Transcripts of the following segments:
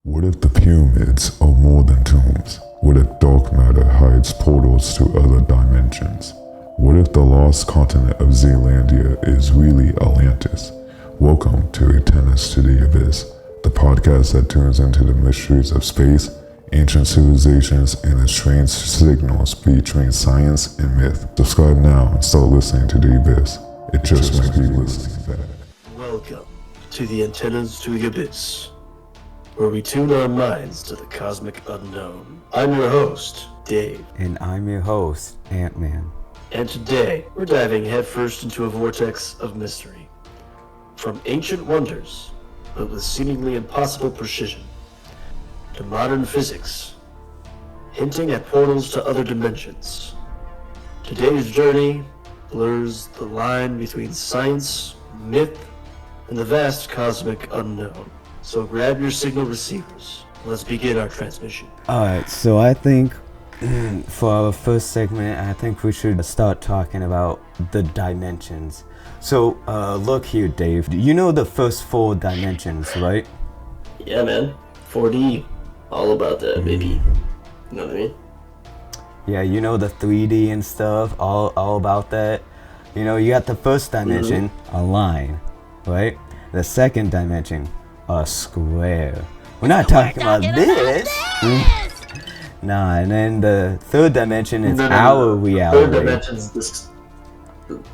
What if the pyramids are more than tombs? What if dark matter hides portals to other dimensions? What if the lost continent of Zealandia is really Atlantis? Welcome to Antennas to the Abyss, the podcast that tunes into the mysteries of space, ancient civilizations, and the strange signals between science and myth. Subscribe now and start listening to the Abyss. It just might be listening back. Welcome to the Antennas to the Abyss, where we tune our minds to the cosmic unknown. I'm your host, Dave. And I'm your host, Ant-Man. And today, we're diving headfirst into a vortex of mystery. From ancient wonders, but with seemingly impossible precision, to modern physics, hinting at portals to other dimensions. Today's journey blurs the line between science, myth, and the vast cosmic unknown. So grab your signal receivers. Let's begin our transmission. Alright, so I think for our first segment, I think we should start talking about the dimensions. So, look here, Dave. You know the first 4 dimensions, right? Yeah, man. 4D. All about that, baby. You know what I mean? Yeah, you know the 3D and stuff, all about that. You know, you got the first dimension, a line, right? The second dimension, a square. We're not talking about this. Nah, and then the third dimension is our reality. Third dimension is this,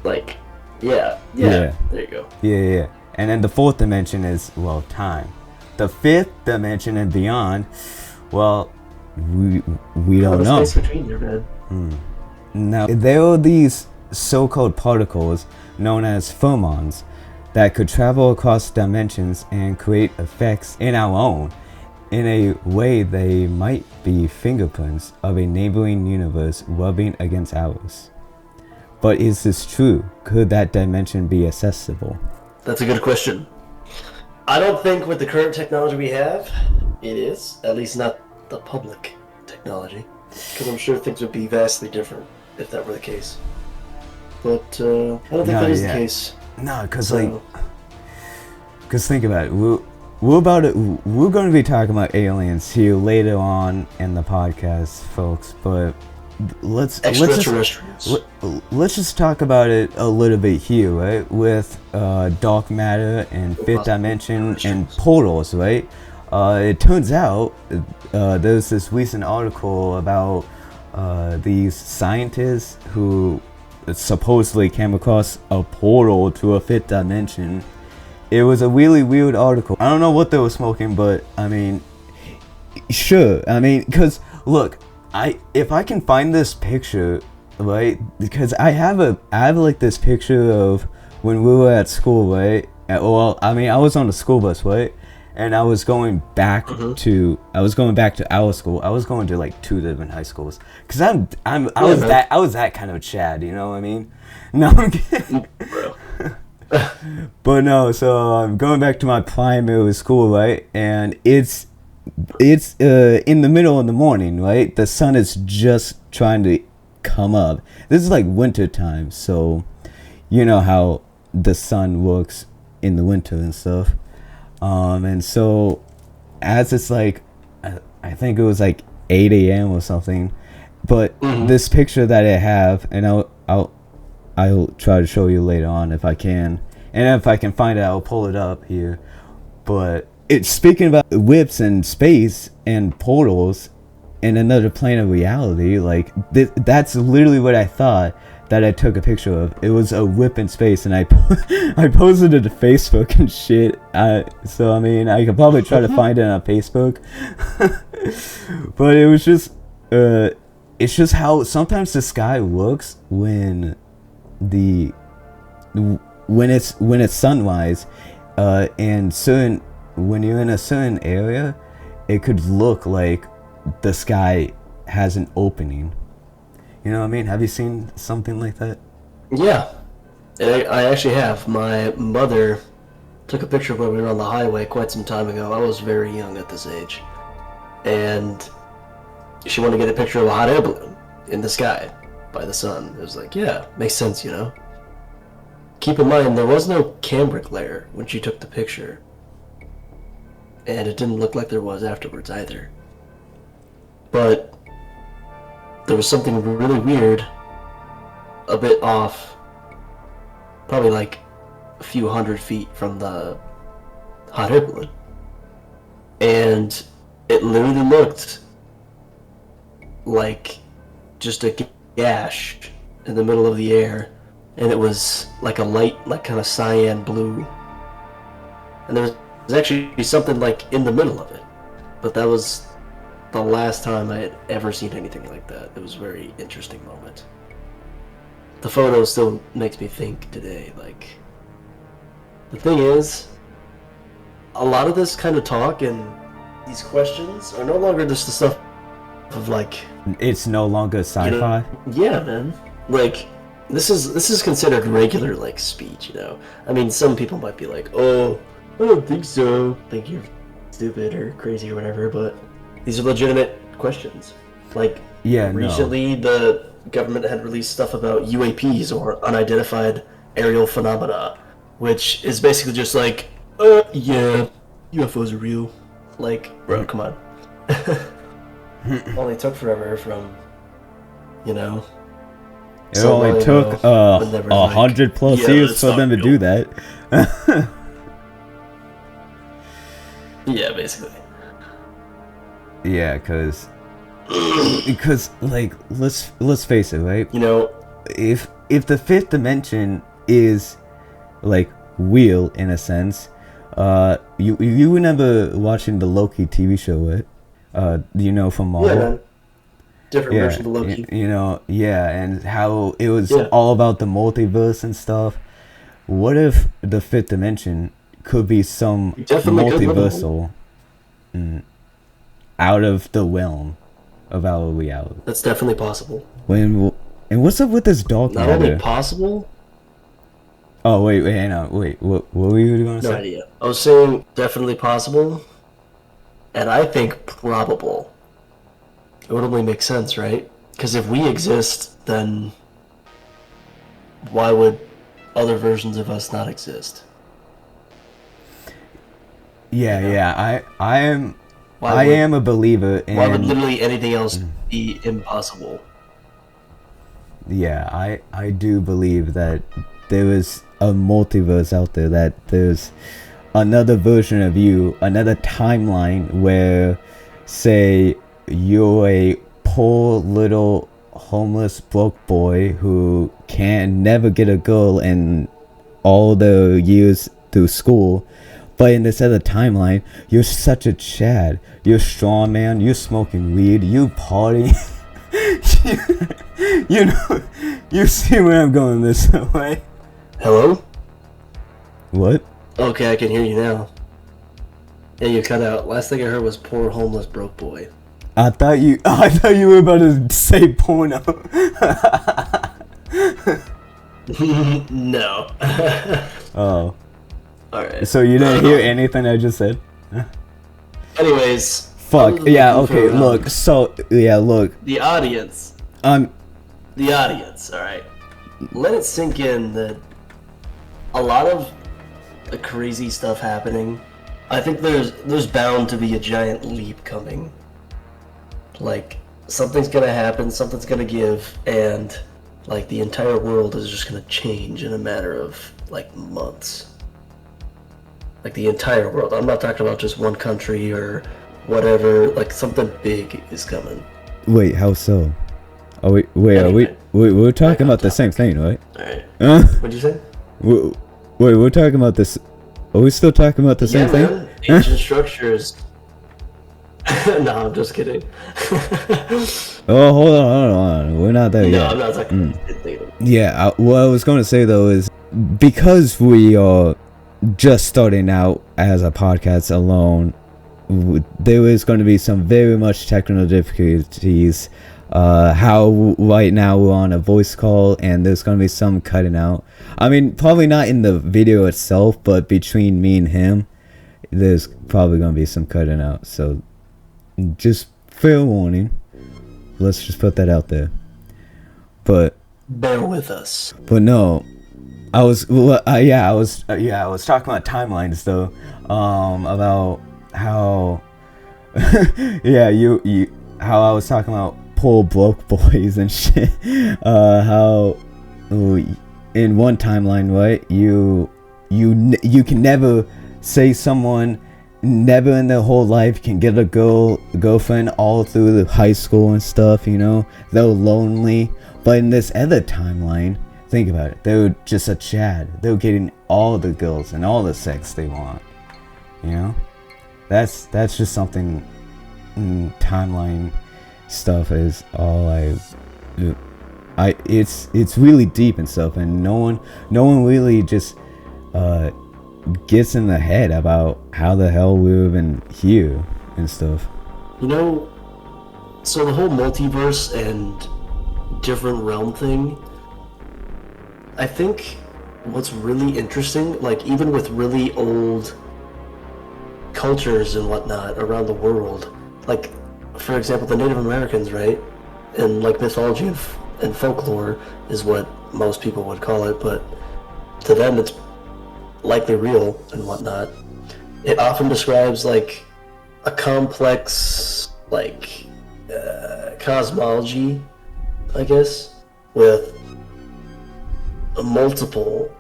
like, yeah, there you go. Yeah. And then the fourth dimension is, well, time. The fifth dimension and beyond, well, we don't know. Space between there, man. Now, there are these so-called particles known as fermions that could travel across dimensions and create effects in our own. In a way, they might be fingerprints of a neighboring universe rubbing against ours. But is this true? Could that dimension be accessible? That's a good question. I don't think with the current technology we have, it is. At least not the public technology. Because I'm sure things would be vastly different if that were the case. But I don't think that is the case. No, because think about it. We're going to be talking about aliens here later on in the podcast, folks. But let's just talk about it a little bit here, right? With dark matter and fifth dimension and portals, right? It turns out there's this recent article about these scientists who supposedly came across a portal to a fifth dimension. It was a really weird article. I don't know what they were smoking, but I mean, sure. I mean, because look, if I can find this picture, right? Because I have like this picture of when we were at school, right? Well, I mean, I was on the school bus, right? And I was going back to our school. I was going to like 2 different high schools because I was that kind of Chad, you know what I mean? No, I'm kidding. But no, so I'm going back to my primary school, right? And it's in the middle of the morning, right? The sun is just trying to come up. This is like winter time, so you know how the sun works in the winter and stuff. And so as it's like, I think it was like 8 a.m. or something, but this picture that I have, and I'll try to show you later on if I can, and if I can find it, I'll pull it up here. But it's speaking about whips and space and portals in another plane of reality. Like that's literally what I thought that I took a picture of. It was a whip in space, and I posted it to Facebook and shit. So I mean, I could probably try to find it on Facebook. But it was just, it's just how sometimes the sky looks when it's sunrise, and when you're in a certain area, it could look like the sky has an opening. You know what I mean? Have you seen something like that? Yeah. I actually have. My mother took a picture of when we were on the highway quite some time ago. I was very young at this age. And she wanted to get a picture of a hot air balloon in the sky by the sun. It was like, yeah, makes sense, you know? Keep in mind, there was no cambric layer when she took the picture. and it didn't look like there was afterwards either. But there was something really weird, a bit off, probably like a few 100 feet from the hot air balloon. And it literally looked like just a gash in the middle of the air, and it was like a light, like kind of cyan blue. And there was actually something like in the middle of it. But that was the last time I had ever seen anything like that. It was a very interesting moment. The photo still makes me think today, like, the thing is, a lot of this kind of talk and these questions are no longer just the stuff of like, It's no longer sci-fi. you know, yeah, man. Like, this is considered regular like speech, you know. I mean, some people might be like, "Oh, I don't think so. Think you're stupid or crazy or whatever." But these are legitimate questions. Like, Yeah, recently the government had released stuff about UAPs, or unidentified aerial phenomena, which is basically just like, yeah, UFOs are real. Like, bro, come on. Only took forever from, you know. It only took 100 plus yeah, years that's for not them to real. do that. Yeah, basically. Yeah, because like let's face it, right? You know, If the fifth dimension is like real in a sense, you remember watching the Loki TV show, right? You know, from Marvel. yeah, man. Different Yeah, version of Loki. you know, yeah, and how it was Yeah. all about the multiverse and stuff. What if the fifth dimension could be some You definitely could live in multiversal out of the realm of our reality? That's definitely possible. And what's up with this dark Not only matter? possible, Oh wait, hang on, wait. What were you gonna no say? idea. I was saying definitely possible, and I think probable. It would only make sense, right? Because if we exist, then why would other versions of us not exist? Yeah, You know? yeah. I am. Why I would- am a believer in. Why would literally anything else be impossible? Yeah, I do believe that there is a multiverse out there, that there's another version of you, another timeline where, say, you're a poor little homeless broke boy who can never get a girl in all the years through school, but in this other timeline, you're such a Chad. You're strong, man. You're smoking weed. You party. You know, you see where I'm going this way. Hello? What? Okay, I can hear you now. Yeah, you cut out. Last thing I heard was poor homeless broke boy. I thought you were about to say porno. No. Oh, Alright. so you didn't hear anything I just said? Anyways. Fuck. other than Yeah. looking Okay. for, Look. So yeah. Look. The audience. The audience, alright. Let it sink in that a lot of the crazy stuff happening, I think there's bound to be a giant leap coming. Like, something's gonna happen, something's gonna give, and like the entire world is just gonna change in a matter of like months. Like the entire world. I'm not talking about just one country or whatever, like something big is coming. Wait. How so? Oh wait. Wait. Anyway. We're talking about the same thing, right? Alright. Uh, What'd you say? wait. We're talking about this. Are we still talking about the same thing? Man. Ancient structures. No, I'm just kidding. Oh, hold on. We're not there No, yet. I'm not talking about Yeah, what I was going to say though is because we are just starting out as a podcast alone, there is going to be some very much technical difficulties. How right now we're on a voice call and there's going to be some cutting out. I mean, probably not in the video itself, but between me and him, there's probably going to be some cutting out. So just fair warning. Let's just put that out there. But Bear with us. no, I was talking about timelines though, about how yeah, you how I was talking about poor broke boys and shit. How in one timeline, right? You can never say someone never in their whole life can get a girlfriend all through the high school and stuff. You know, they're lonely. But in this other timeline, think about it. They're just a Chad. They're getting all the girls and all the sex they want. You know, that's just something. Timeline stuff is all it's really deep and stuff, and no one really just gets in the head about how the hell we're even here and stuff. You know, so the whole multiverse and different realm thing, I think what's really interesting, like even with really old cultures and whatnot around the world, like for example the Native Americans, right? And like mythology and folklore is what most people would call it, but to them it's likely real and whatnot. It often describes like a complex like cosmology, I guess, with multiple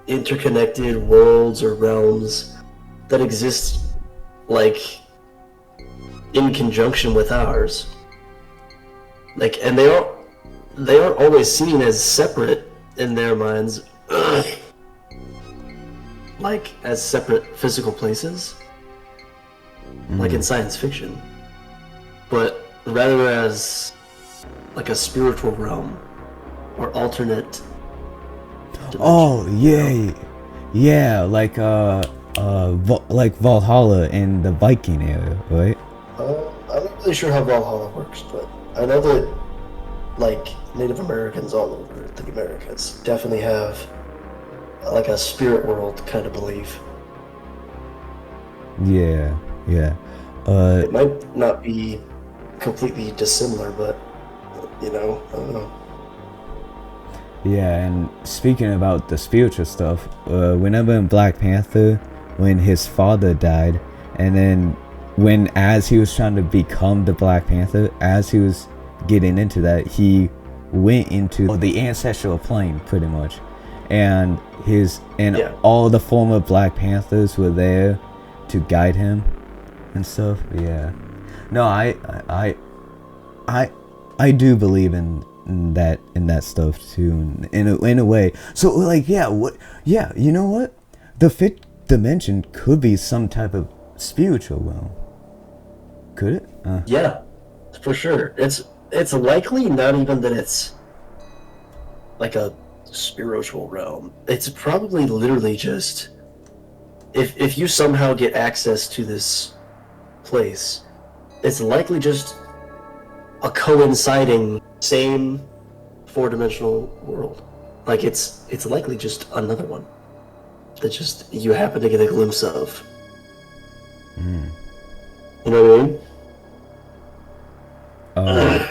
interconnected worlds or realms that exist like in conjunction with ours. Like, and they aren't always seen as separate in their minds, like as separate physical places, like in science fiction, but rather as like a spiritual realm or alternate dimension. Oh yeah, yeah, like like Valhalla in the Viking era, right? I'm not really sure how Valhalla works, but I know that like Native Americans all over the Americas definitely have like a spirit world kind of belief. Yeah. It might not be completely dissimilar, but you know, I don't know. Yeah, and speaking about the spiritual stuff, whenever in Black Panther, when his father died, and then as he was trying to become the Black Panther, as he was getting into that, he went into the ancestral plane pretty much, and all the former Black Panthers were there to guide him and stuff. Yeah, no, I do believe in that stuff too, in a way. So like, you know what, the fifth dimension could be some type of spiritual realm. Could it? Yeah, for sure. It's likely not even that it's like a spiritual realm. It's probably literally just if you somehow get access to this place, it's likely just a coinciding same four-dimensional world. Like it's likely just another one that just you happen to get a glimpse of. You know what I mean?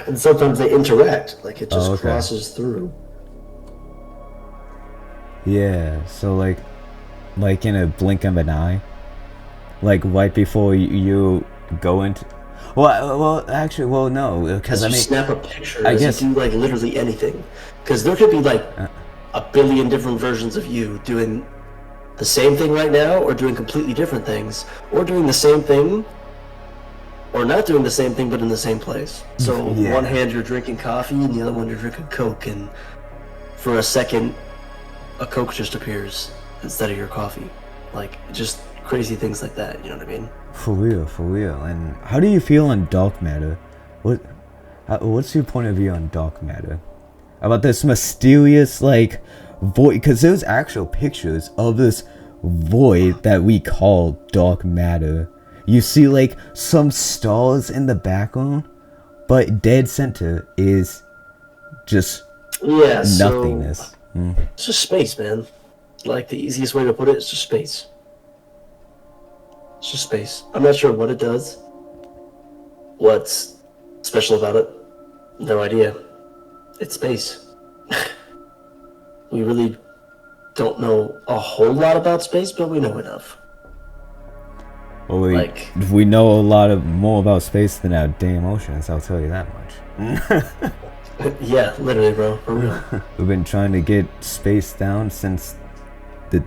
And sometimes they interact, like it just crosses through. Yeah, so like in a blink of an eye, like right before you go into. Well, no, because I mean, snap a picture. I guess you do like literally anything, because there could be like a billion different versions of you doing the same thing right now, or doing completely different things, or doing the same thing, or not doing the same thing but in the same place. So one hand you're drinking coffee, and the other one you're drinking Coke, and for a second, a Coke just appears instead of your coffee. Like just crazy things like that. You know what I mean? For real. And how do you feel on dark matter? What's your point of view on dark matter? About this mysterious like void? Because there's actual pictures of this void that we call dark matter. You see like some stars in the background, but dead center is just nothingness. So, it's just space, man. Like the easiest way to put it is just space. It's just space. I'm not sure what it does. What's special about it? No idea. It's space. We really don't know a whole lot about space, but we know enough. Well, Like, we know a lot more about space than our damn oceans. I'll tell you that much. yeah, literally, bro, for real. We've been trying to get space down since the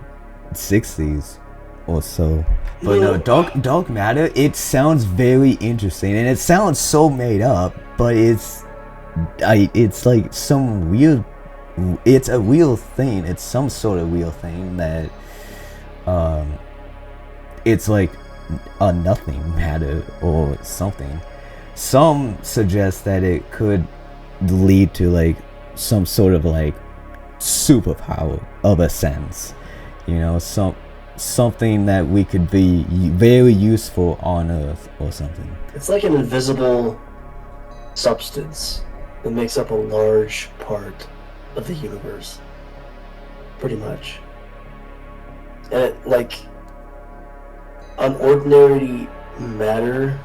60s or so. But no, dark matter, it sounds very interesting, and it sounds so made up, but it's like some weird, it's a real thing. It's some sort of real thing that, it's like a nothing matter or something. Some suggest that it could lead to like some sort of like superpower of a sense, you know, something that we could be very useful on Earth or something. It's like an invisible substance that makes up a large part of the universe, pretty much. And it, like, on ordinary matter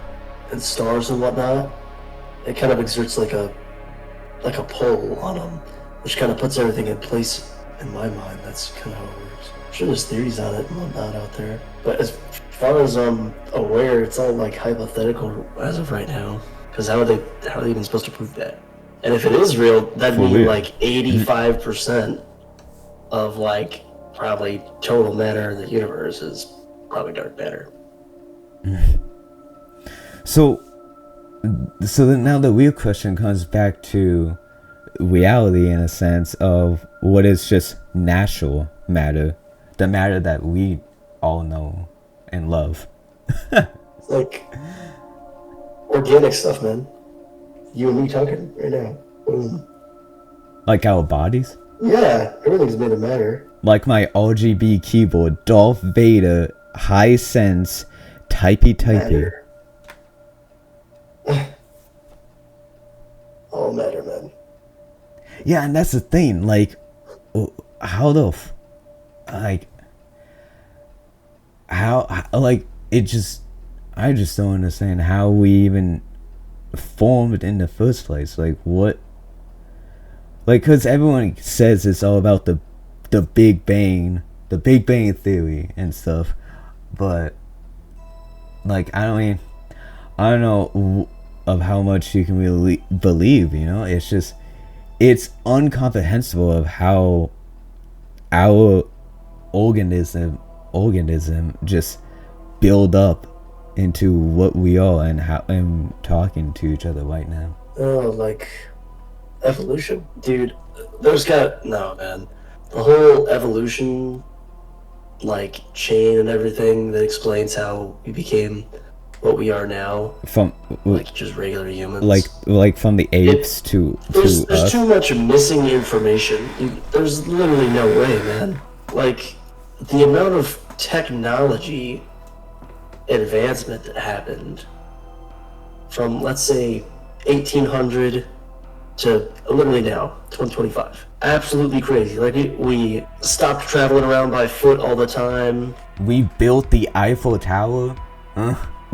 and stars and whatnot, it kind of exerts like a pull on them, which kind of puts everything in place. In my mind, that's kind of how it works. I'm sure there's theories on it and whatnot out there, but as far as I'm aware, it's all like hypothetical as of right now. Because how are they even supposed to prove that? And if it is real, that'd mean like 85% of like probably total matter in the universe is probably dark matter. So then now the real question comes back to reality, in a sense of what is just natural matter, the matter that we all know and love. It's like organic stuff, man. You and me talking right now. Boom. Like our bodies? Yeah, everything's made of matter. Like my RGB keyboard, Darth Vader, high sense, typey. Matter. All matter, man. Yeah, and that's the thing, like, how it just, I just don't understand how we even formed in the first place. Like, what, like, because everyone says it's all about the Big Bang Theory and stuff, but, like, I don't know of how much you can really believe, you know? It's just, it's incomprehensible of how our organism just build up into what we are and how I'm talking to each other right now. Oh, like evolution, dude. No, man. The whole evolution, like chain and everything that explains how we became what we are now, From like just regular humans. like from the apes to There's us. too much missing information. There's literally no way, man. Like the amount of technology advancement that happened from, let's say, 1800 to literally now, 2025. Absolutely crazy. Like we stopped traveling around by foot all the time. We built the Eiffel Tower,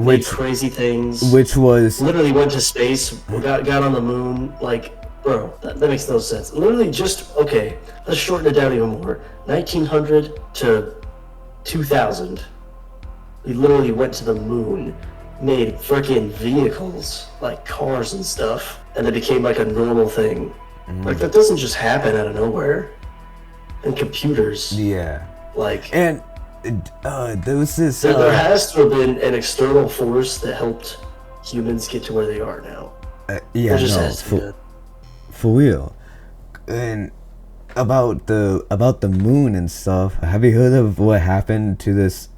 Did crazy things. which was Literally went to space. Got on the moon. Like, bro, that makes no sense. Literally just, okay, let's shorten it down even more. 1900 to 2000. We literally went to the moon, made freaking vehicles, like cars and stuff, and it became like a normal thing. Like, that doesn't just happen out of nowhere. And computers, yeah. like, And there was this there has to have been an external force that helped humans get to where they are now. yeah, There just no, has to be that. for real. And about the moon and stuff, have you heard of what happened to this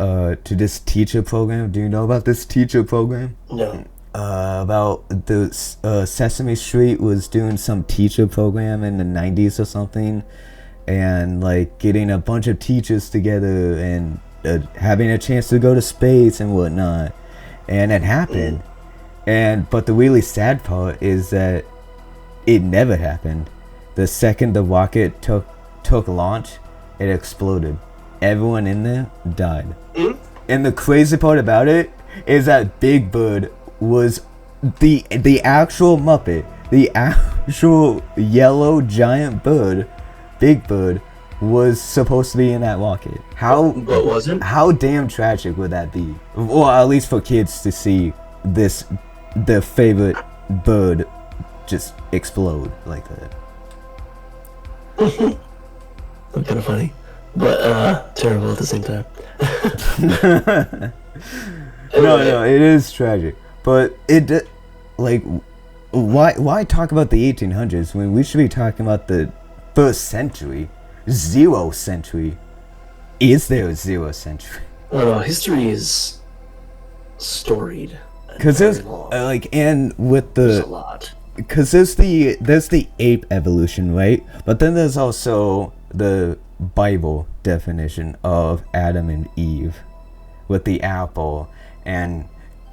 teacher program? Do you know about this teacher program? No. About the Sesame Street was doing some teacher program in the 90s or something, and like getting a bunch of teachers together and having a chance to go to space and whatnot, and it happened. But the really sad part is that it never happened. The second the rocket took launch, it exploded. Everyone in there died. And the crazy part about it is that Big Bird was the actual Muppet, the actual yellow giant bird, Big Bird, was supposed to be in that rocket. But wasn't? How damn tragic would that be? Well, at least for kids to see their favorite bird just explode like that. Kind of funny, but terrible at the same time. No, it is tragic, but why talk about the 1800s when we should be talking about the first century, 0 century? Is there a 0 century? No, history is storied. Because there's There's a lot. Because there's the ape evolution, right? But then there's also the Bible definition of Adam and Eve with the apple and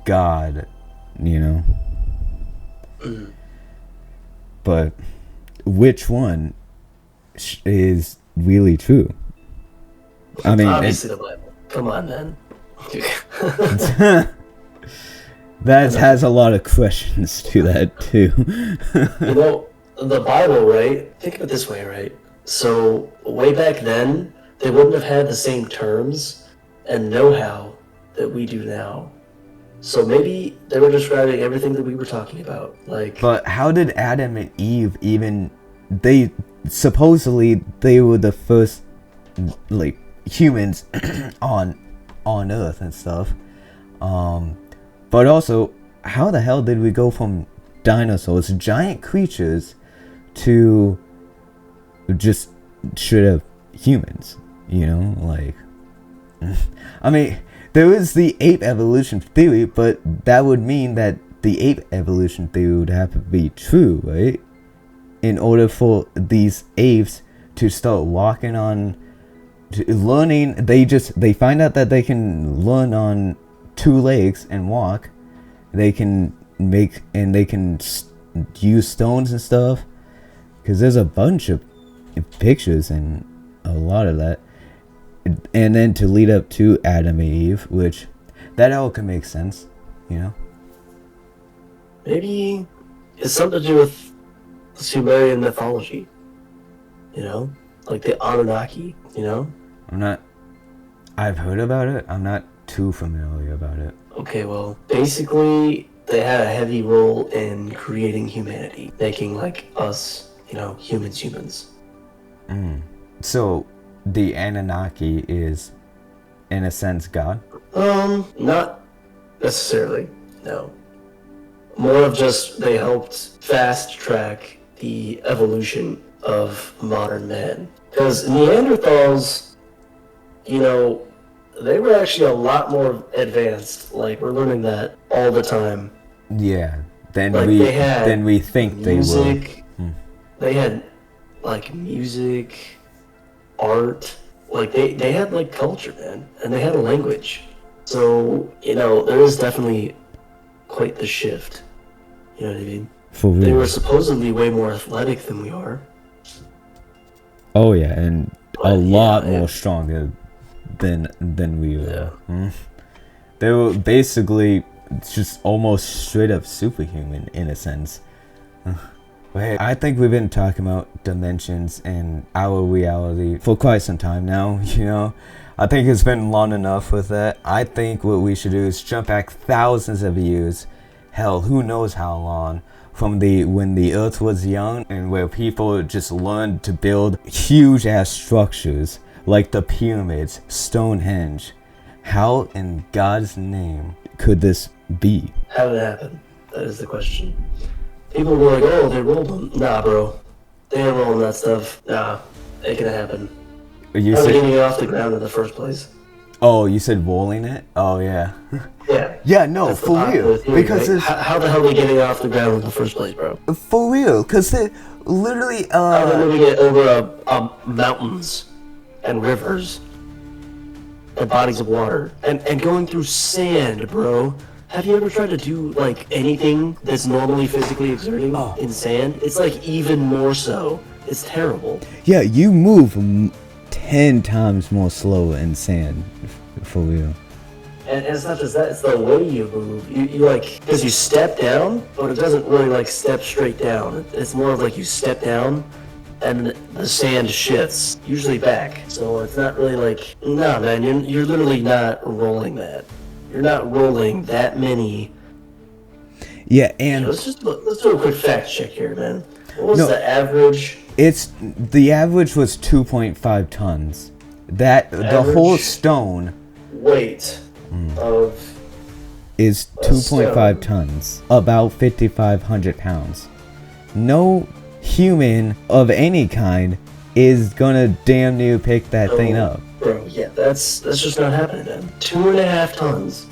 God, you know. But which one is really true? I mean, obviously the Bible. Come on, man. That has a lot of questions to that too. You know, the Bible, right? Think of it this way, right? So way back then, they wouldn't have had the same terms and know-how that we do now. So maybe they were describing everything that we were talking about, like. But how did Adam and Eve even? They supposedly they were the first, like, humans on Earth and stuff. But also, how the hell did we go from dinosaurs, giant creatures, to just straight up humans? You know, like. I mean, there is the ape evolution theory, but that would mean that the ape evolution theory would have to be true, right? In order for these apes to start walking on, learning, they find out that they can learn on 2 legs and walk. They can use stones and stuff, because there's a bunch of pictures and a lot of that. And then to lead up to Adam and Eve, which that all can make sense, you know. Maybe it's something to do with Sumerian mythology, you know, like the Anunnaki, you know. I've heard about it. I'm not too familiar about it. Okay, well, basically, they had a heavy role in creating humanity, making, like, us, you know, humans. So, the Anunnaki is, in a sense, God? Not necessarily, no. More of just, they helped fast-track the evolution of modern man. Because Neanderthals, you know, they were actually a lot more advanced. Like, we're learning that all the time. Yeah, than like, we think music, they were. They had, like, music, art. Like, they had, like, culture, man. And they had a language. So, you know, there is definitely quite the shift. You know what I mean? For real. They were supposedly way more athletic than we are. Oh, yeah, and a lot more stronger than we were. Yeah. They were basically just almost straight up superhuman in a sense. But hey, I think we've been talking about dimensions and our reality for quite some time now, you know. I think it's been long enough with that. I think what we should do is jump back thousands of years, hell, who knows how long, from when the earth was young and where people just learned to build huge ass structures like the pyramids, Stonehenge. How in God's name could this be? How did it happen? That is the question. People were like, oh, they rolled them. Nah, bro. They ain't rolling that stuff. Nah, ain't gonna happen. You How are they said, getting it off the ground in the first place? oh, you said rolling it? Oh, yeah. Yeah. Yeah, no, That's the for popular real. theory, Because right? it's, How the hell are they getting it off the ground in the first place, bro? for real, because they literally, How are they moving it over mountains and rivers and bodies of water and going through sand, bro? Have you ever tried to do, like, anything that's normally physically exerting in sand? It's, like, even more so. It's terrible. yeah, you move 10 times more slow in sand, for real. And it's not just that, it's the way you move. You like, because you step down, but it doesn't really, like, step straight down. It's more of, like, you step down, and the sand shifts, usually back. So it's not really like, nah, man, you're literally not rolling that. You're not rolling that many. Yeah, and Let's do a quick fact check here, man. What was the average? The average was 2.5 tons. The whole stone weight of is 2.5 tons, about 5,500 pounds. No human of any kind is gonna damn near pick that thing up. Bro, yeah, that's just not happening, man. 2.5 tons.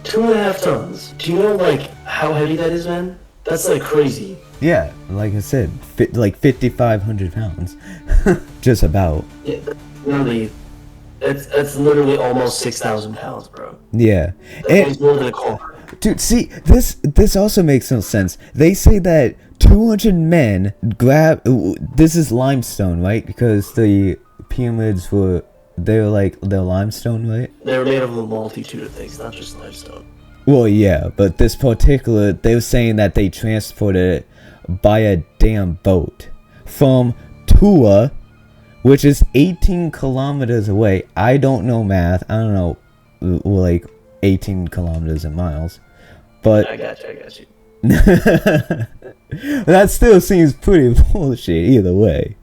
2.5 tons. Do you know, like, how heavy that is, man? That's, like, crazy. Yeah, like I said, like 5,500 pounds. Just about. Yeah, literally, it's literally almost 6,000 pounds, bro. Yeah. It's more than a car. Dude, see, this also makes no sense. They say that 200 men this is limestone, right? Because the pyramids they're limestone, right? They were made of a multitude of things, not just limestone. Well, yeah, but this particular, they were saying that they transported it by a damn boat from Tua, which is 18 kilometers away. I don't know math. I don't know, like, 18 kilometers in miles. But I got you. That still seems pretty bullshit either way.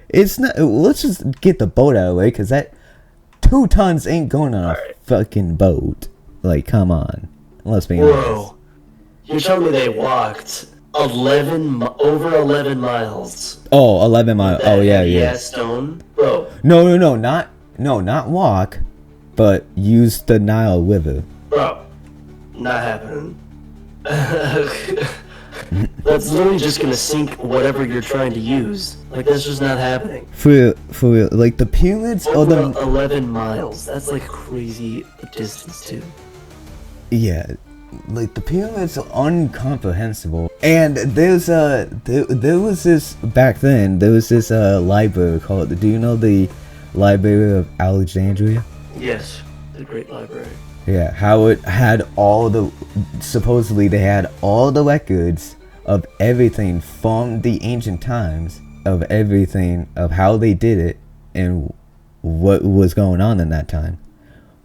It's not. Let's just get the boat out of the way, because that 2 tons ain't going on a fucking boat. Like, come on. Let's be honest. Bro, you're telling me they walked over 11 miles? Oh, 11 miles. Oh, yeah. Stone? Bro. No, not walk, but use the Nile River. Bro, not happening. That's literally just gonna sink whatever you're trying to use. Like, that's just not happening. For real, like the pyramids or the 11 miles. That's like crazy distance too. Yeah, like the pyramids are incomprehensible. And there was this back then. There was this library called. Do you know the Library of Alexandria? Yes, the Great Library. Yeah, how it had supposedly they had all the records of everything from the ancient times, of everything, of how they did it and what was going on in that time.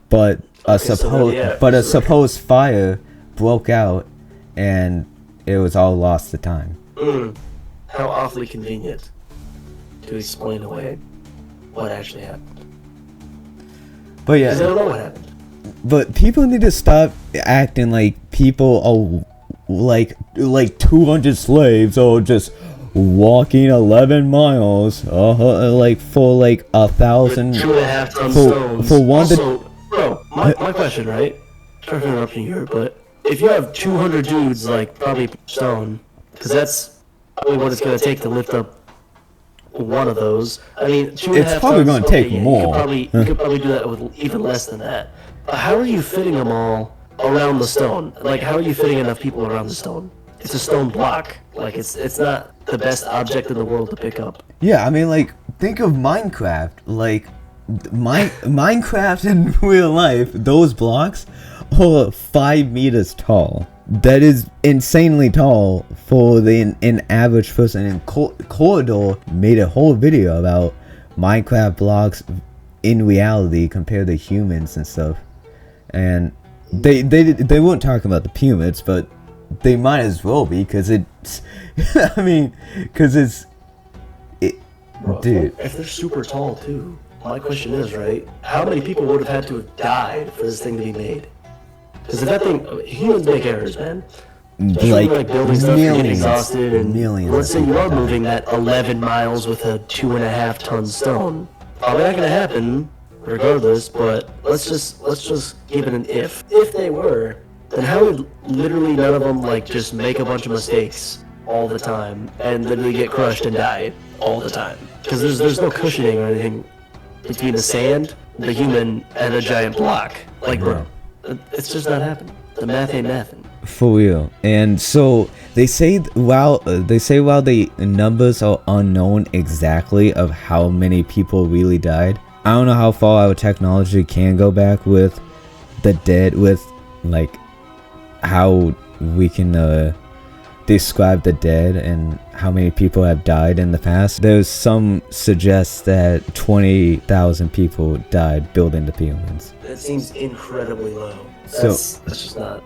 But a supposed fire broke out and it was all lost to time. How awfully convenient to explain away what actually happened. But yeah, 'cause I don't know what happened. But people need to stop acting like people are like 200 slaves or just walking 11 miles like for like 1,000 2.5 ton stones. For one also, bro, my question, right? Sorry for interrupting you, but if you have 200 dudes, like, probably stone, because that's probably what it's going to take to lift up one of those. I mean, 2.5 it's probably going to take more. You could probably do that with even less than that. But how are you fitting them all around the stone? Like, how are you fitting enough people around the stone? It's a stone block. Like, it's not the best object in the world to pick up. Yeah, I mean, like, think of Minecraft. Like, Minecraft in real life, those blocks are 5 meters tall. That is insanely tall for an average person. And Corridor made a whole video about Minecraft blocks in reality compared to humans and stuff. And they weren't talking about the pyramids, but they might as well be, because it's I mean, because Bro, dude, if they're super tall too, my question is, right, how many people would have had to have died for this thing to be made? Because if that thing, humans make errors, man. Especially like building stuff, you're getting exhausted, and millions let's say you are moving that 11 miles with a 2.5 ton stone. Probably not gonna happen, regardless. But let's just give it an if. If they were, then how would literally none of them like just make a bunch of mistakes all the time and literally get crushed and die all the time? Because there's no cushioning or anything between the sand, the human, and a giant block. Like, bro, it's just not happening. The math ain't mathin'. For real. And so they say while the numbers are unknown exactly of how many people really died, I don't know how far our technology can go back with the dead, with like how we can describe the dead and how many people have died in the past, there's some suggest that 20,000 people died building the pyramids. That seems incredibly low. So- That's not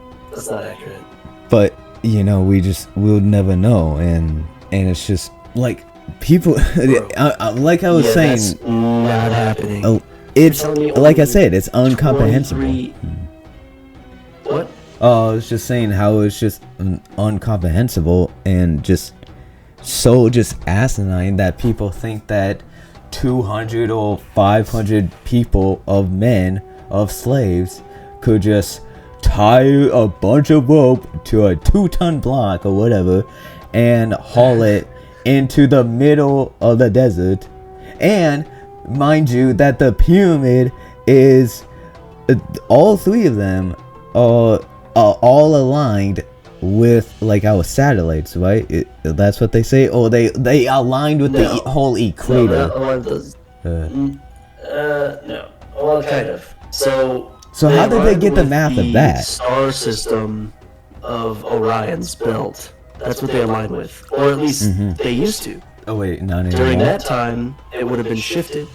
accurate. But we'll never know, and it's just like people like I was saying, that's not happening. it's You're telling me like I only said, it's incomprehensible. 23 What? Oh, I was just saying how it's just incomprehensible and just so just asinine that people think that 200 or 500 people of slaves could just tie a bunch of rope to a 2-ton block or whatever and haul it into the middle of the desert. And mind you that the pyramid is all three of them are all aligned with like our satellites, right? That's what they say. Or they aligned with the whole equator. No. Well, kind of. So how did they aligned get the with math of the that? star system of Orion's belt. That's what they aligned with, or at least they used to. Oh wait, not During anymore. that time, it would have been shifted,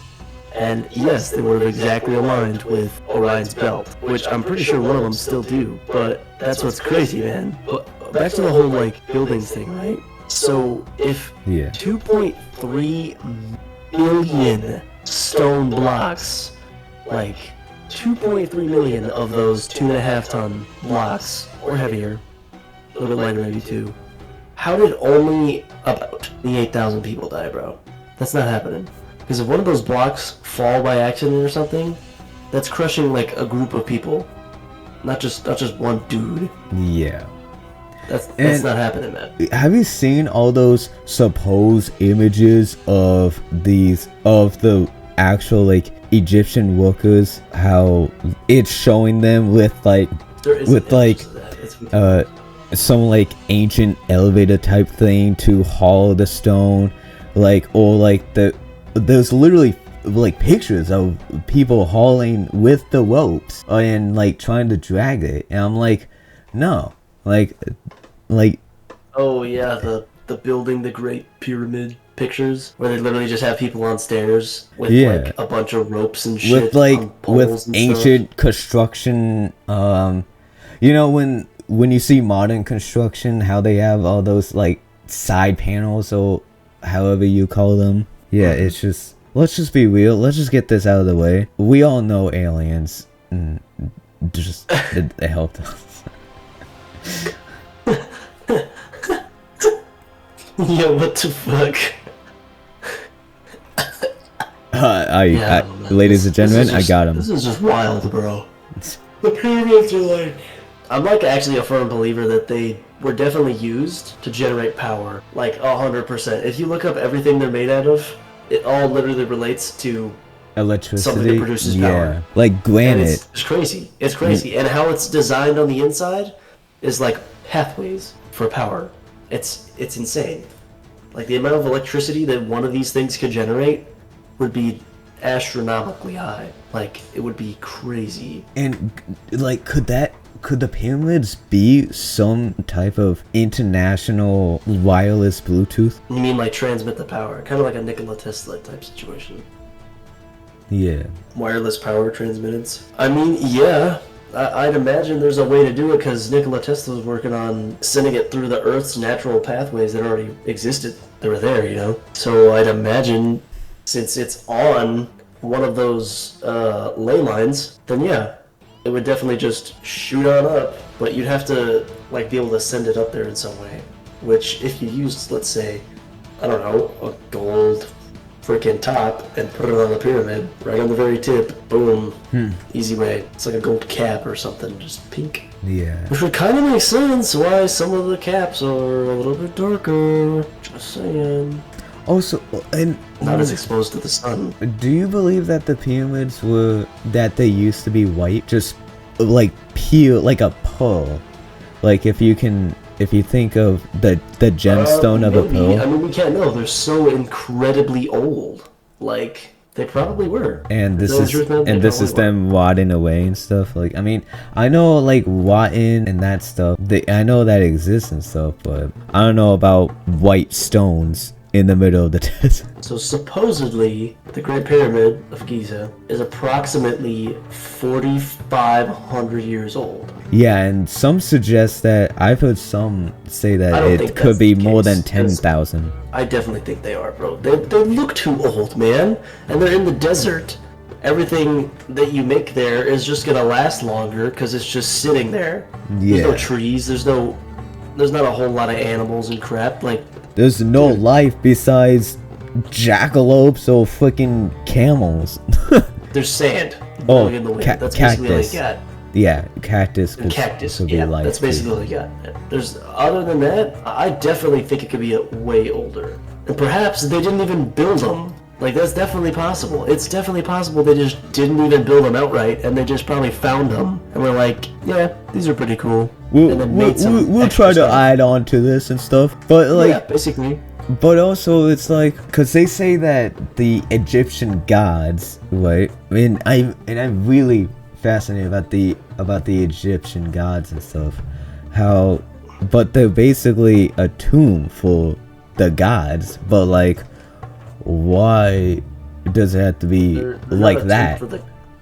and yes, they would have exactly aligned with Orion's belt, which I'm pretty sure one of them still do. But that's what's crazy, man. But back to the whole like buildings thing, right? So if Yeah. 2.3 million stone blocks, like 2.3 million of those 2.5-ton blocks, or heavier, a little bit lighter maybe too. How did only about 28,000 people die, bro? That's not happening. Because if one of those blocks fall by accident or something, that's crushing like a group of people, not just one dude. Yeah. That's not happening, man. Have you seen all those supposed images of the actual like Egyptian workers? How it's showing them with like some like ancient elevator type thing to haul the stone, there's literally like pictures of people hauling with the ropes and like trying to drag it, and I'm like, no, like Oh yeah, the building the Great Pyramid pictures where they literally just have people on stairs with like a bunch of ropes and shit with like on poles with and ancient stuff. construction. When you see modern construction, how they have all those like side panels or however you call them. Yeah, it's just, let's just be real. Let's just get this out of the way. We all know aliens. Just it helped us. Yo, what the fuck? Ladies and gentlemen, I got him. This is just wild, bro. The pyramids are like... I'm like actually a firm believer that they were definitely used to generate power, like 100%. If you look up everything they're made out of, it all literally relates to Electricity. something that produces power. Like granite. It's crazy. It's crazy. And how it's designed on the inside is like pathways for power. It's insane. Like the amount of electricity that one of these things could generate would be astronomically high. Like it would be crazy. And like could the pyramids be some type of international wireless Bluetooth? You mean like transmit the power? Kind of like a Nikola Tesla type situation. Yeah. Wireless power transmittance. I mean, yeah. I'd imagine there's a way to do it because Nikola Tesla was working on sending it through the Earth's natural pathways that already existed. They were there, you know? So I'd imagine since it's on one of those ley lines, then yeah, it would definitely just shoot on up. But you'd have to like be able to send it up there in some way. Which if you used, let's say, I don't know, a gold freaking top and put it on the pyramid, right on the very tip, boom, easy way. It's like a gold cap or something, just pink. Yeah. Which would kind of make sense why some of the caps are a little bit darker, just saying. Also, and Not as exposed to the sun. do you believe that the pyramids they used to be white? Just like pure, like a pearl. Like if you think of the gemstone of a maybe. pearl. I mean, we can't know. They're so incredibly old. Like, They probably were. And this To tell is the truth, man, they this is probably were. them rotting away and stuff. Like, I mean, I know like rotten and that stuff. I know that exists and stuff, but I don't know about white stones in the middle of the desert. So supposedly, the Great Pyramid of Giza is approximately 4,500 years old. Yeah, and some suggest that I've heard some say I that don't it think could that's be the more case, than 10,000. I definitely think they are, bro. They look too old, man. And they're in the desert. Everything that you make there is just gonna last longer because it's just sitting there. There's no Yeah. trees. There's not a whole lot of animals and crap. Like, There's no life besides jackalopes or freaking camels. there's sand Oh, blowing in the wind. ca- That's basically all cactus. you got. Yeah, cactus could, Cactus. could be Yeah, life. that's too. basically all you got. There's other than that, I definitely think it could be way older. And perhaps they didn't even build them. Like, that's definitely possible. It's definitely possible they just didn't even build them outright, and they just probably found them and were like, yeah, these are pretty cool. and then made some We'll extra try to stuff. add on to this and stuff, but like, Yeah, basically. but also it's like, cause they say that the Egyptian gods, right? I'm really fascinated about the Egyptian gods and stuff. How, but they're basically a tomb for the gods, but like, why does it have to be They're like not a that? tomb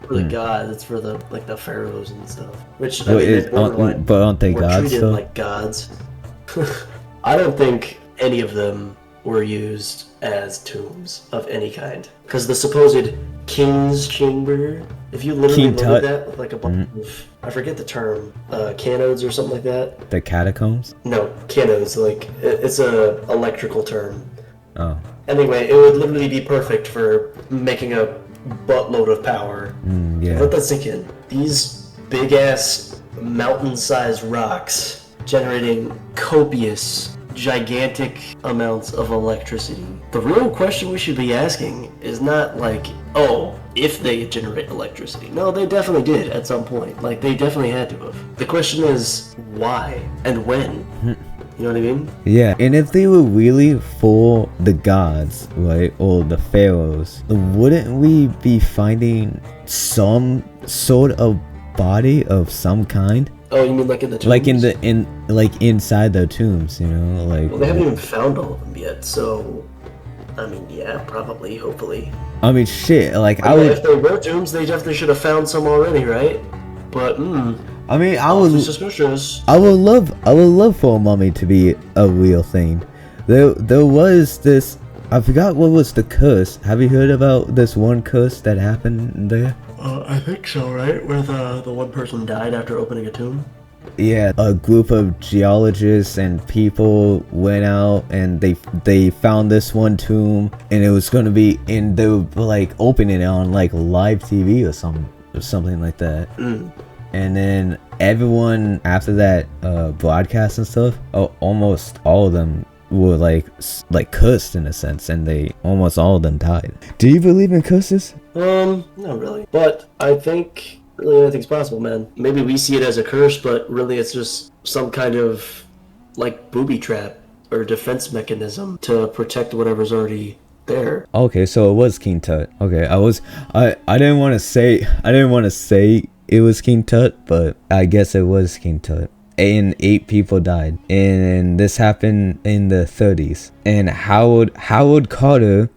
for the gods. It's for the pharaohs and stuff. Which Well, they but aren't they were gods treated though? like gods. I don't think any of them were used as tombs of any kind. Because the supposed king's chamber, if you literally King look Tut. at that with like a bunch of, I forget the term, canodes or something like that. The catacombs? No, canodes, like, it's a electrical term. Oh, Anyway, it would literally be perfect for making a buttload of power. yeah. Let that sink in. These big ass mountain sized rocks generating copious, gigantic amounts of electricity. The real question we should be asking is not like, oh, if they generate electricity. No, they definitely did at some point. Like, they definitely had to have. The question is why and when. You know what I mean? Yeah, and if they were really for the gods, right, or the pharaohs, wouldn't we be finding some sort of body of some kind? Oh, you mean like in the tombs? Like inside the tombs, you know, like. Well, they haven't even found all of them yet, so I mean, yeah, probably, hopefully. I mean, shit. Like I mean, if they were tombs, they definitely should have found some already, right? But I mean, awfully suspicious. I would love for a mummy to be a real thing. There was this. I forgot what was the curse. Have you heard about this one curse that happened there? I think so, right? Where the one person died after opening a tomb. Yeah, a group of geologists and people went out and they found this one tomb, and it was gonna be in they were like opening it on like live TV or something like that. And then everyone after that broadcast and stuff, almost all of them were like cursed in a sense, and they almost all of them died. Do you believe in curses? Not really. But I think really anything's possible, man. Maybe we see it as a curse, but really it's just some kind of like booby trap or defense mechanism to protect whatever's already there. Okay, so it was King Tut. Okay, I didn't want to say it was King Tut, but I guess it was King Tut. And 8 people died, and this happened in the 30s. And Howard Carter,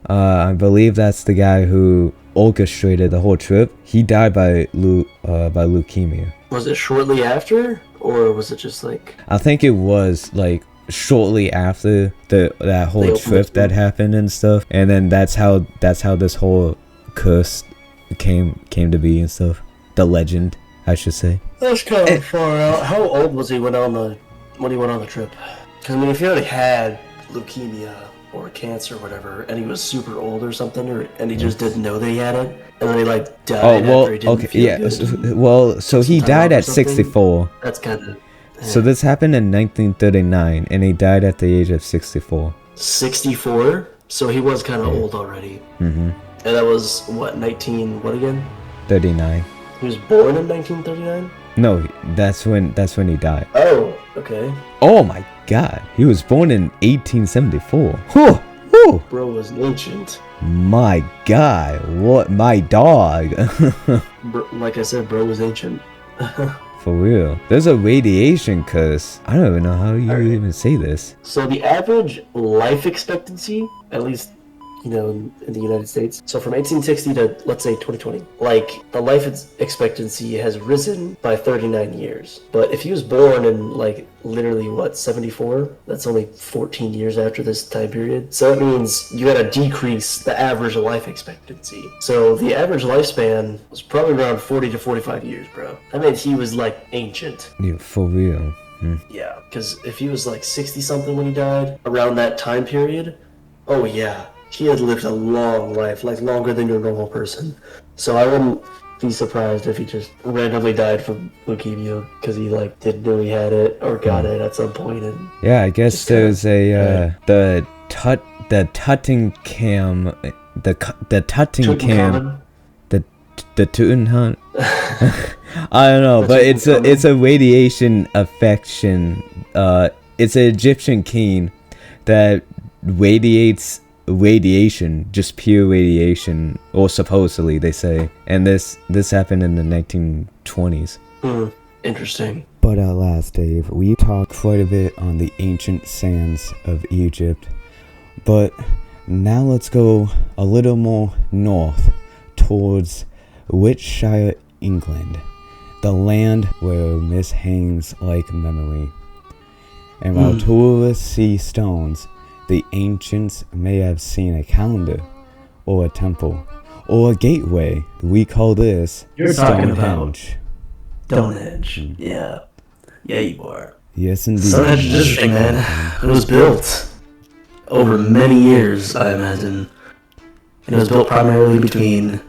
I believe that's the guy who orchestrated the whole trip. He died by leukemia. Was it shortly after, or was it just like? I think it was like shortly after that whole trip that happened and stuff. And then that's how this whole curse came to be and stuff. The legend, I should say. That's kind of far out. How old was he when he went on the trip? Because I mean, if he already had leukemia or cancer or whatever, and he was super old or something, and he just didn't know that he had it, and then he like died after he didn't feel good. Well, so he died at something. 64. That's kind of. So this happened in 1939, and he died at the age of 64. 64. So he was kind of old already. And that was what, what again? 39. He was born in 1939. No, that's when he died. Oh, okay. Oh my God, he was born in 1874. Whew, Woo! Bro was ancient. My guy, what? My dog. Like I said, bro was ancient. For real. There's a radiation curse. I don't even know how you even say this. So the average life expectancy, at least, in the United States, so from 1860 to, let's say, 2020, like, the life expectancy has risen by 39 years. But if he was born in, like, literally, 74? That's only 14 years after this time period. So that means you gotta decrease the average life expectancy. So the average lifespan was probably around 40 to 45 years, bro. That means he was, like, ancient. Yeah, for real. Yeah, because if he was, like, 60-something when he died, around that time period, oh, yeah. He had lived a long life, like longer than your normal person. So I wouldn't be surprised if he just randomly died from leukemia because he like didn't know he had it or got it at some point. And yeah, I guess there's the Tutankhamun, the Tutankhamun. I don't know, but it's a radiation affection. It's an Egyptian king that radiates radiation, just pure radiation, or supposedly they say, and this happened in the 1920s. Interesting. But at last, Dave, we talked quite a bit on the ancient sands of Egypt, but now let's go a little more north towards Wiltshire, England, the land where mist hangs like memory. And while tourists see stones, the ancients may have seen a calendar, or a temple, or a gateway. We call this Stonehenge. Stonehenge. Yeah. Yeah, you are. Yes, indeed. Stonehenge is interesting, man. It was built over many years, I imagine. And it was built primarily between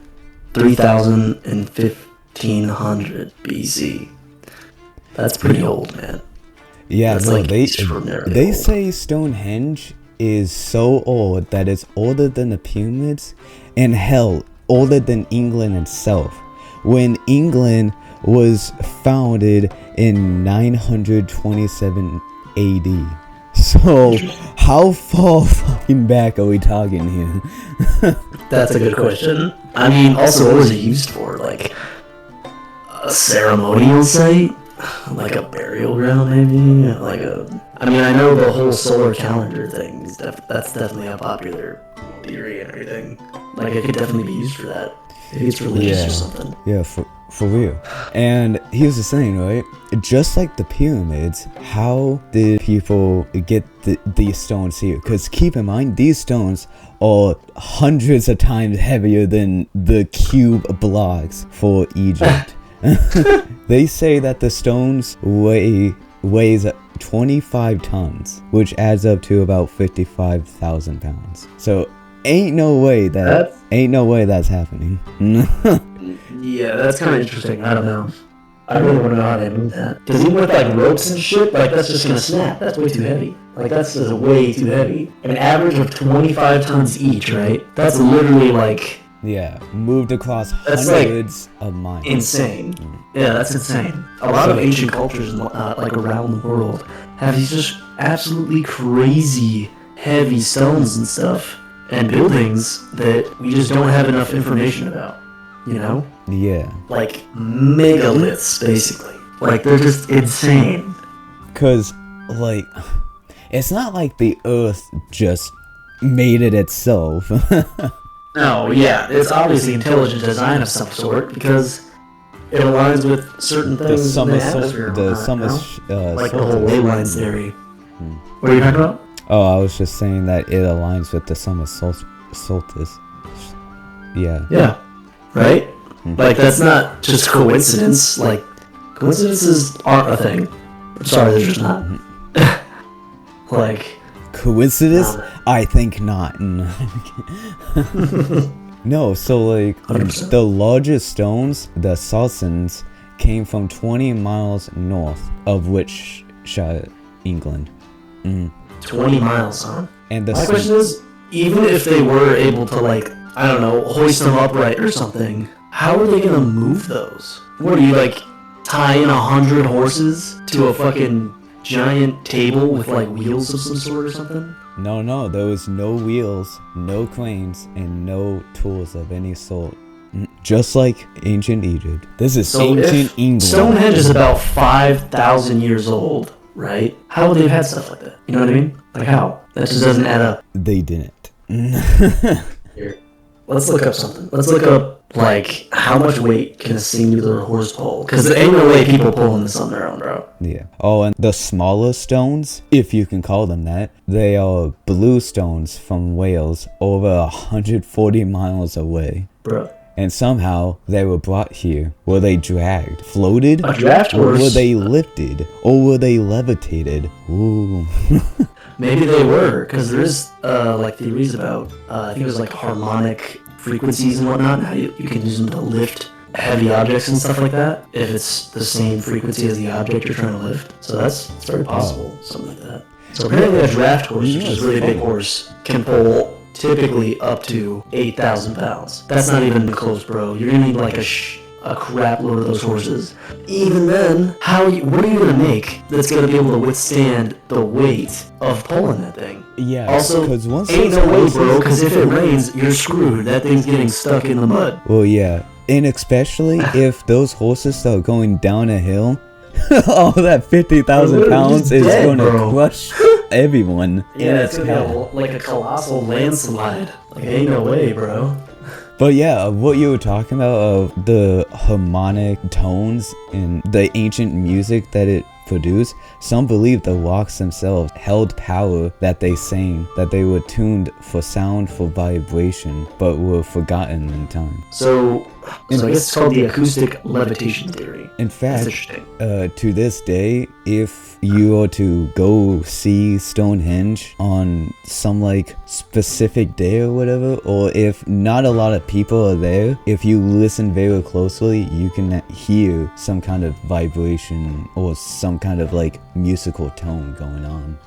3000 and 1500 BC. That's pretty old, man. Yeah, that's no, like extraordinarily they old. say Stonehenge is so old that it's older than the pyramids, and hell, older than England itself. When England was founded in 927 AD. So, how far fucking back are we talking here? That's a good question. I mean, also, what was it used for? Like, a ceremonial site? Like a burial ground, maybe? I mean, I know the whole solar calendar thing, that's definitely a popular theory and everything. Like, it could definitely be used for that. Maybe it's religious or something. Yeah, for real. And here's the thing, right? Just like the pyramids, how did people get these stones here? Because keep in mind, these stones are hundreds of times heavier than the cube blocks for Egypt. They say that the stones weighs 25 tons, which adds up to about 55,000 pounds. So ain't no way that's happening. Yeah, that's kind of interesting. I don't know. I really want to know how they move that. Because even with like ropes and shit, like that's just gonna snap. That's way too heavy. Like that's just way too heavy. An average of 25 tons each, right? That's literally like. Yeah, moved across That's hundreds of miles. Insane. Yeah, that's insane. A lot of ancient cultures, like around the world, have these just absolutely crazy heavy stones and stuff and buildings that we just don't have enough information about. You know? Yeah. Like megaliths, basically. Like they're just insane. Cause like, it's not like the Earth just made it itself. No, yeah, it's obviously intelligent design of some sort because it aligns with certain things in the atmosphere. Like the whole ley lines theory. What are you talking about? Oh, I was just saying that it aligns with the summer solstice. Yeah. Yeah. Right? Like that's not just coincidence. Like coincidences aren't a thing. I'm sorry, they're just not. Like. Coincidence? I think not. No, so like 100%. The largest stones, the Saracens, came from 20 miles north of Wiltshire, England. 20 miles, huh? And my question is, even if they were able to like, I don't know, hoist them upright or something, how are they gonna move those? What are you like, tying 100 horses to a fucking giant table with like wheels of some sort or something? No, there was no wheels, no cranes, and no tools of any sort. Just like ancient Egypt. This is So ancient if England. Stonehenge is about 5,000 years old, right? How would they have had stuff like that? You know what I mean? Like how? That just doesn't add up. They didn't. Here, let's look up something. Let's look up, like, how much weight can a singular horse pull? Because there ain't no way people pulling this on their own, bro. Yeah. Oh, and the smaller stones, if you can call them that, they are blue stones from Wales, over 140 miles away. Bro. And somehow they were brought here. Were they dragged, floated, A draft or horse. were they lifted, or were they levitated? Ooh. Maybe they were, because there is, like, theories about, I think it was, like, harmonic frequencies and whatnot, and how you can use them to lift heavy objects and stuff like that, if it's the same frequency as the object you're trying to lift. So that's very possible, something like that. So apparently a draft horse, which is a really big horse, can pull typically up to 8,000 pounds. That's not even close, bro. You're gonna need, like, a crap load of those horses. Even then, what are you gonna make that's gonna be able to withstand the weight of pulling that thing? Yeah, Also, because once ain't those no way, horses- bro, because if it rains, you're screwed. That thing's getting stuck in the mud. Well, yeah. And especially if those horses start going down a hill, all that 50,000 They're pounds just is dead, going to bro. crush everyone. Yeah, it's gonna be like a colossal landslide. Like, ain't no way, bro. But yeah, what you were talking about of the harmonic tones in the ancient music that it produced, some believe the rocks themselves held power that they sang, that they were tuned for sound, for vibration, but were forgotten in time. So I guess it's called the acoustic levitation theory. In That's fact, interesting. to this day, if you are to go see Stonehenge on some like specific day or whatever, or if not a lot of people are there, if you listen very closely, you can hear some kind of vibration or some kind of like musical tone going on.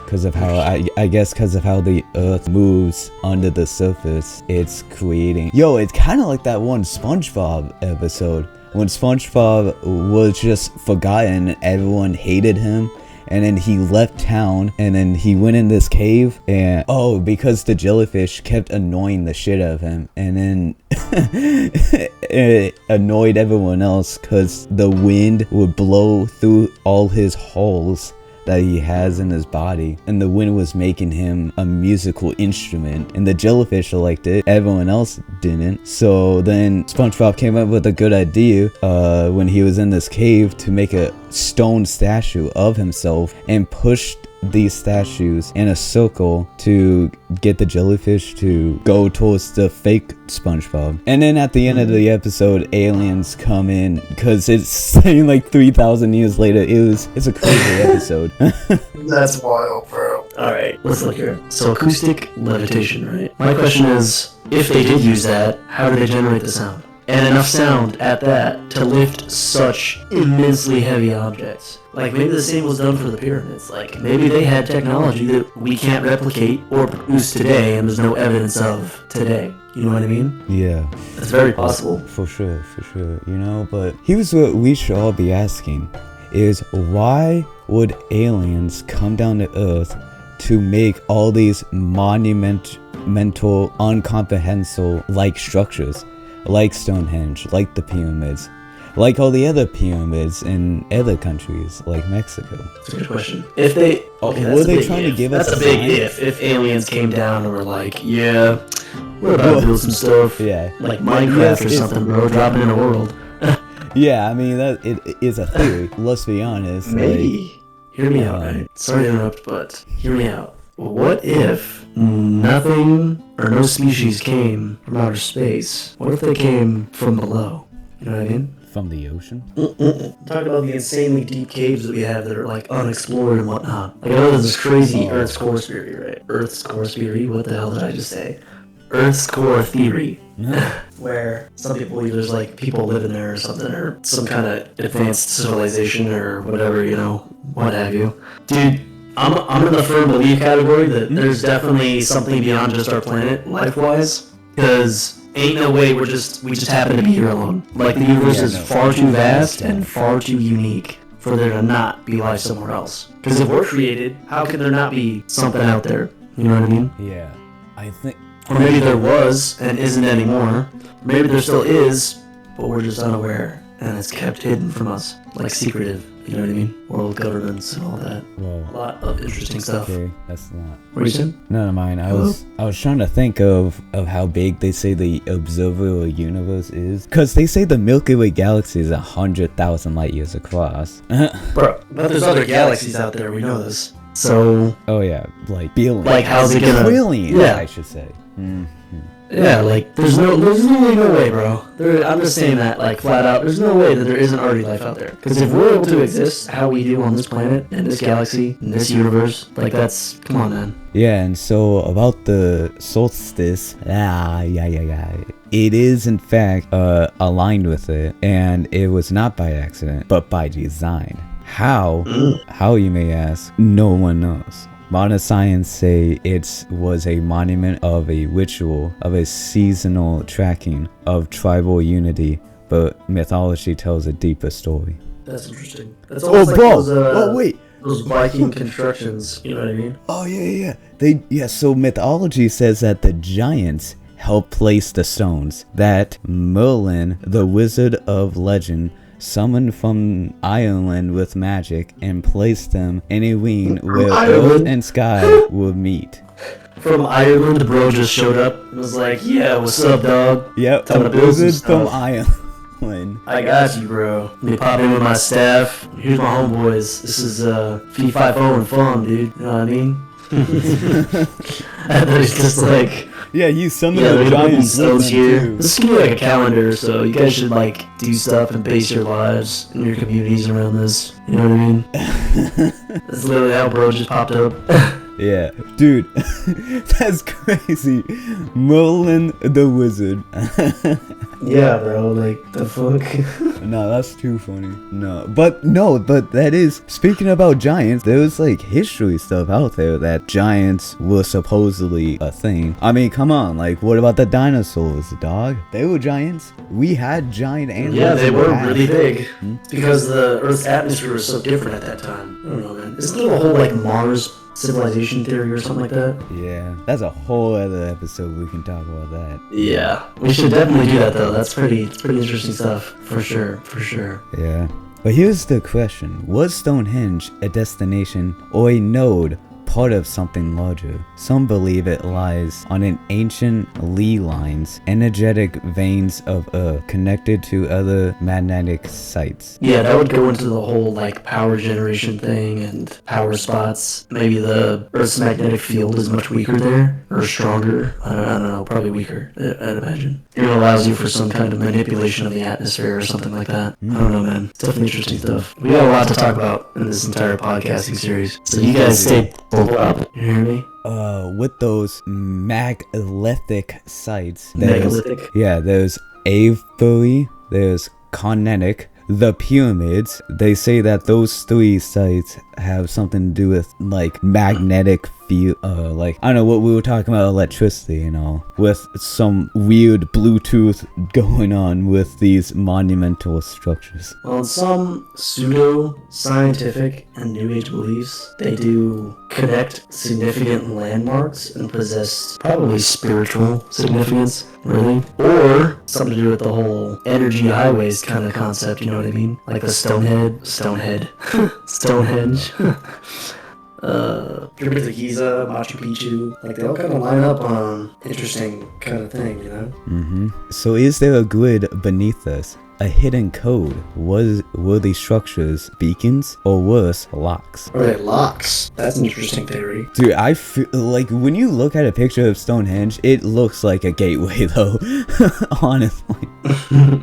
Because of how, I guess because of how the earth moves under the surface, it's creating... Yo, it's kind of like that one SpongeBob episode when SpongeBob was just forgotten, everyone hated him, and then he left town, and then he went in this cave, and because the jellyfish kept annoying the shit out of him, and then it annoyed everyone else because the wind would blow through all his holes that he has in his body, and the wind was making him a musical instrument, and the jellyfish liked it, everyone else didn't. So then SpongeBob came up with a good idea when he was in this cave to make a stone statue of himself and pushed these statues in a circle to get the jellyfish to go towards the fake SpongeBob. And then at the end of the episode, aliens come in because it's saying like 3,000 years later. It's a crazy episode. That's wild, bro. Alright, let's look here. So acoustic levitation, right? My question is, if they did use that, how did they generate the sound? And enough sound at that to lift such immensely heavy objects. Like, maybe the same was done for the pyramids. Like, maybe they had technology that we can't replicate or produce today, and there's no evidence of today. You know what I mean? Yeah. That's very possible. For sure, you know, but here's what we should all be asking, is why would aliens come down to Earth to make all these monumental, incomprehensible like structures? Like Stonehenge, like the pyramids, like all the other pyramids in other countries, like Mexico. That's a good question. If they... Okay, were they trying to give us That's a a big sign? if aliens came down and were like, yeah, we're about to build some stuff. Yeah. Like Minecraft or something, bro, dropping in a world. Yeah, I mean, that it is a theory. Let's be honest. Maybe. Hear me out, right? Sorry to interrupt, but hear me out. What if nothing or no species came from outer space? What if they came from below? You know what I mean? From the ocean? Talk about the insanely deep caves that we have that are like unexplored and whatnot. Like, I know there's this crazy Earth's core theory, right? Earth's core theory? What the hell did I just say? Earth's core theory. Where some people believe there's like people living there or something, or some kind of advanced civilization or whatever, you know, what have you. Dude, I'm in the firm belief category that there's definitely something beyond just our planet, life-wise, because ain't no way we just happen to be here alone. Like, the universe is far too vast and far too unique for there to not be life somewhere else. Because if we're created, how can there not be something out there? You know what I mean? Yeah. I think... Or maybe there was and isn't anymore. Maybe there still is, but we're just unaware, and it's kept hidden from us, like secretive. You know what I mean? World governments and all that. Whoa. A lot of interesting stuff. Okay, that's not... What are you saying? None of mine. I was trying to think of how big they say the observable universe is. Because they say the Milky Way galaxy is 100,000 light years across. Bro, but there's other galaxies out there, we know this. So... Oh yeah, like billions. Like, how's it gonna... Trillions, Yeah. I should say. Mm-hmm. Yeah, like, there's literally no way, bro. I'm just saying that, like, flat out, there's no way that there isn't already life out there. Because if we're able to exist how we do on this planet, in this galaxy, in this universe, like, that's, come on, man. Yeah, and so about the solstice, it is in fact aligned with it, and it was not by accident, but by design. How? How, you may ask? No one knows. Modern science say it was a monument of a ritual, of a seasonal tracking, of tribal unity, but mythology tells a deeper story. That's interesting. That's almost like bro! those, Wait! Those Viking constructions, you know what I mean? Oh, yeah. So mythology says that the giants helped place the stones, that Merlin, the wizard of legend, summoned from Ireland with magic and placed them in a ring where earth and sky would meet. From Ireland, bro just showed up and was like, yeah, what's up, dog? Yep, Time to build some wizard from stuff. Ireland. I got you, bro. Let me pop in with my staff. Here's my homeboys. This is fee, fi, fo, and fun, dude. You know what I mean? And then it's just like... Yeah, you summoned Yeah, the we're gonna put giants these notes with here. them too. This is gonna be like a calendar, so you guys should like do stuff and base your lives and your communities around this. You know what I mean? That's literally how bro just popped up. Yeah, dude, that's crazy. Merlin the wizard. Yeah, bro, like the fuck. No, that's too funny. But that is, speaking about giants, there was like history stuff out there that giants were supposedly a thing. I mean, come on, like what about the dinosaurs, dog? They were giants. We had giant animals. Yeah, they in the were past. really big because the Earth's atmosphere was so different at that time. I don't know, man. Isn't there a whole like Mars civilization theory or something like that? Yeah, that's a whole other episode. We can talk about that. Yeah, we should definitely do that though. It's pretty interesting stuff for sure. Yeah. But here's the question. Was Stonehenge a destination or a node, part of something larger? Some believe it lies on an ancient ley lines, energetic veins of Earth connected to other magnetic sites. Yeah, that would go into the whole like power generation thing and power spots. Maybe the Earth's magnetic field is much weaker there or stronger. I don't know, probably weaker. I'd imagine. It allows you for some kind of manipulation of the atmosphere or something like that. I don't know, man. It's definitely interesting stuff. We got a lot to talk about in this entire podcasting series. So you guys stay pulled up. You hear me? With those megalithic sites. Megalithic? Yeah, there's Avebury, there's Carnatic, the pyramids. They say that those three sites have something to do with like magnetic field, like I don't know what we were talking about, electricity and all, with some weird Bluetooth going on with these monumental structures. Well, in some pseudo-scientific and New Age beliefs, they do connect significant landmarks and possess probably spiritual significance, really. Or something to do with the whole energy highways kind of concept, you know what I mean? Like the Stonehenge. Pyramids of Giza, Machu Picchu, like they all kind of line up on interesting kind of thing, you know? So is there a grid beneath us? A hidden code? Were these structures beacons or worse, locks? Or they locks? That's an interesting theory. Dude, I feel like when you look at a picture of Stonehenge, it looks like a gateway though. Honestly.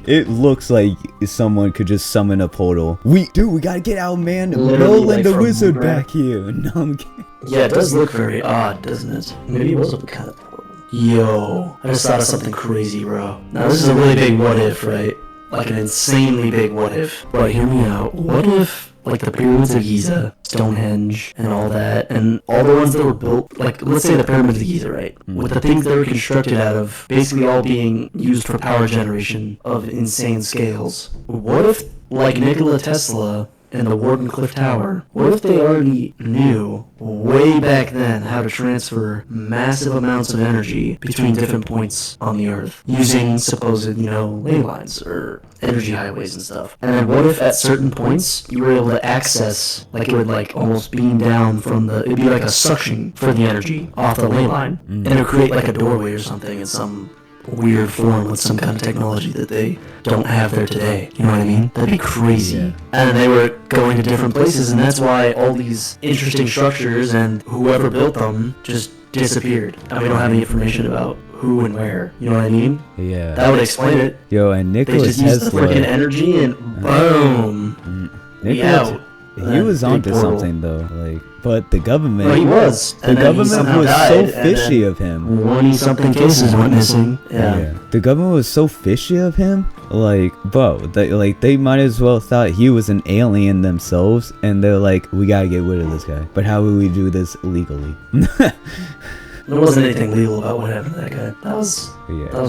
It looks like someone could just summon a portal. We gotta get our man Literally, Merlin like, the from wizard Minecraft. back here. No, I'm kidding. Yeah, it does look very odd, doesn't it? Maybe it was a kind of portal. Yo, I just thought of something crazy, bro. Now this is a really big what if, right? Like an insanely big what if. But hear me out. What if, like the pyramids of Giza, Stonehenge, and all that, and all the ones that were built, like let's say the pyramids of Giza, right? With the things that were constructed out of, basically all being used for power generation of insane scales. What if, like Nikola Tesla, in the Wardenclyffe Tower, what if they already knew way back then how to transfer massive amounts of energy between different points on the Earth using supposed, ley lines or energy highways and stuff? And then what if at certain points you were able to access, like it would like almost beam down from it'd be like a suction for the energy off the ley line, and it would create like a doorway or something in some weird form with some kind of technology that they don't have there today. You know what I mean? That'd be crazy. Yeah. And they were going to different places, and that's why all these interesting structures and whoever built them just disappeared. And we don't have any information about who and where. You know what I mean? Yeah. That would explain it. Yo, and They Nikola just used the Tesla. freaking energy and boom. We out. He was Big onto portal. something though, like, but the government. Well, he was. The And then he government somehow was died, so and then fishy of him. 20-something cases went missing. Yeah. The government was so fishy of him. Like, bro, they might as well thought he was an alien themselves, and they're like, we gotta get rid of this guy. But how would we do this legally? There wasn't anything legal about what happened to that guy. That was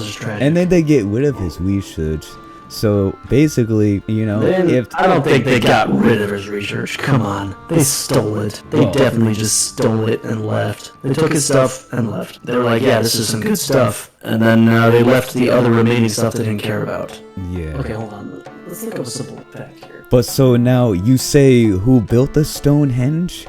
just tragic. And then they get rid of his research. So basically, I don't think they got rid of his research. Come on. They stole it. They definitely just stole it and left. They took his stuff and left. They were like, yeah, this is some good stuff. And then they left the other remaining stuff they didn't care about. Yeah. Okay, hold on. Let's look up a simple fact here. But so now you say who built the Stonehenge?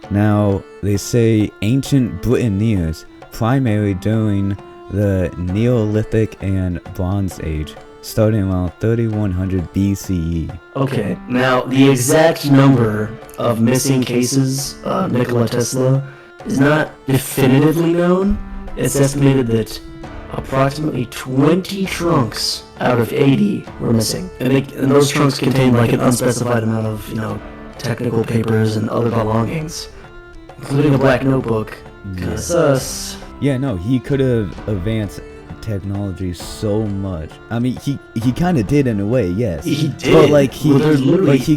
Now they say ancient Britannians, primarily during the Neolithic and Bronze Age, starting around 3100 BCE. Okay, now the exact number of missing cases of Nikola Tesla is not definitively known. It's estimated that approximately 20 trunks out of 80 were missing. And those trunks contained like an unspecified amount of, technical papers and other belongings, including a black notebook. Kinda sus. Yeah, no, he could have advanced technology so much. I mean, he kind of did in a way, yes. He did. But like he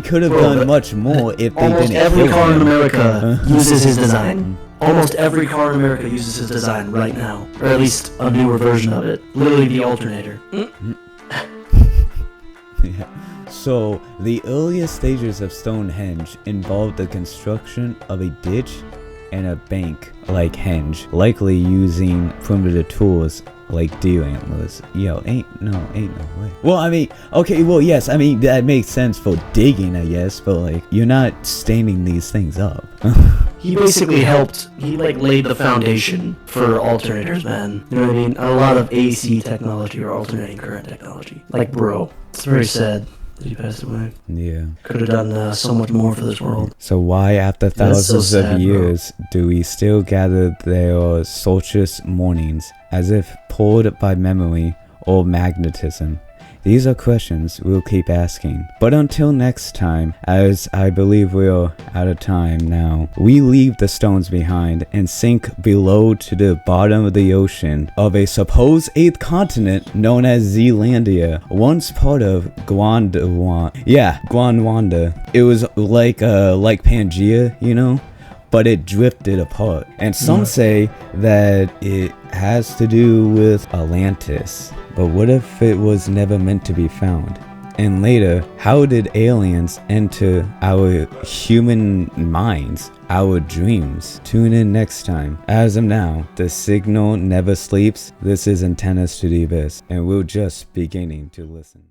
could have done but much more if they almost didn't every kill car in him. America uses his design. Almost every car in America uses his design right now, or at least a newer version of it. Literally the alternator. Yeah. So the earliest stages of Stonehenge involved the construction of a ditch and a bank like henge, likely using primitive tools like deer antlers. Yo, ain't no way. Well, I mean, okay, well, yes, I mean, that makes sense for digging, I guess, but like, you're not standing these things up. He basically helped, he laid the foundation for alternators, man. You know what I mean? A lot of AC technology or alternating current technology. Like, bro, it's very sad that he passed away. Yeah. Could have done so much more for this world. So why, after That's so thousands sad, of years, do we still gather their solstice mornings, as if pulled by memory or magnetism? These are questions we'll keep asking. But until next time, as I believe we're out of time now, we leave the stones behind and sink below to the bottom of the ocean of a supposed 8th continent known as Zealandia, once part of Gondwana. Yeah, Gondwana. It was like Pangea, but it drifted apart. And some say that it has to do with Atlantis. But what if it was never meant to be found? And later, how did aliens enter our human minds, our dreams? Tune in next time. As of now, the signal never sleeps. This is Antennas to the Abyss, and we're just beginning to listen.